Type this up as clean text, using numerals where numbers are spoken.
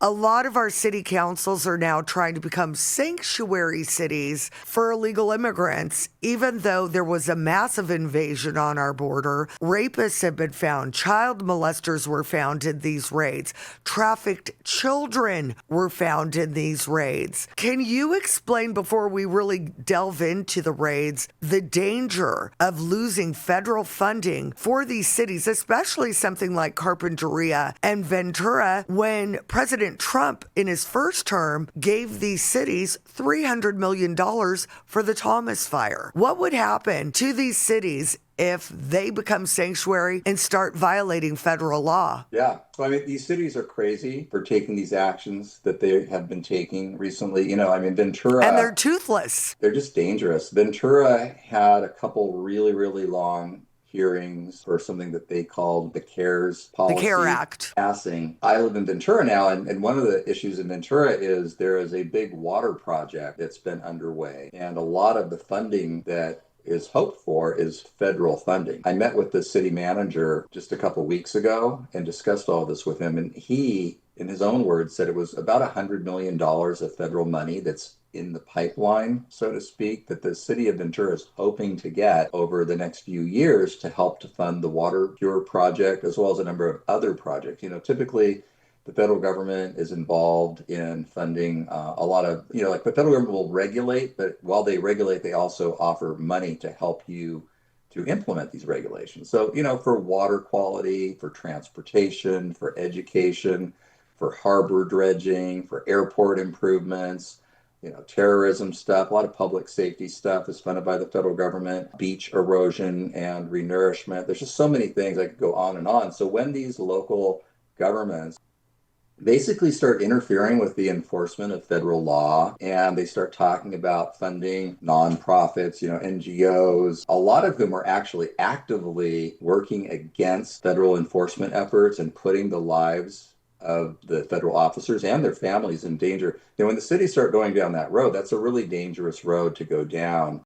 A lot of our city councils are now trying to become sanctuary cities for illegal immigrants. Even though there was a massive invasion on our border, rapists have been found, child molesters were found in these raids, trafficked children were found in these raids. Can you explain, before we really delve into the raids, the danger of losing federal funding for these cities, especially something like Carpinteria and Ventura, when President Trump, in his first term, gave these cities $300 million for the Thomas Fire? What would happen to these cities if they become sanctuary and start violating federal law? Yeah. So, I mean, these cities are crazy for taking these actions that they have been taking recently. And they're Ventura, toothless. they're just dangerous. Ventura had a couple really, really long hearings for something that they called the CARES The CARE policy Act. passing. I live in Ventura now, and one of the issues in Ventura is there is a big water project that's been underway, and a lot of the funding that is hoped for is federal funding. I met with the city manager just a couple weeks ago and discussed all this with him, and he, in his own words, said it was about $100 million of federal money that's in the pipeline, so to speak, that the city of Ventura is hoping to get over the next few years to help to fund the water cure project, as well as a number of other projects. Typically the federal government is involved in funding a lot of, like the federal government will regulate, but while they regulate, they also offer money to help you to implement these regulations. So, for water quality, for transportation, for education, for harbor dredging, for airport improvements, terrorism stuff, a lot of public safety stuff is funded by the federal government, beach erosion and renourishment. There's just so many things I could go on and on. So when these local governments basically start interfering with the enforcement of federal law and they start talking about funding nonprofits, NGOs, a lot of whom are actually actively working against federal enforcement efforts and putting the lives of the federal officers and their families in danger. When the cities start going down that road, that's a really dangerous road to go down.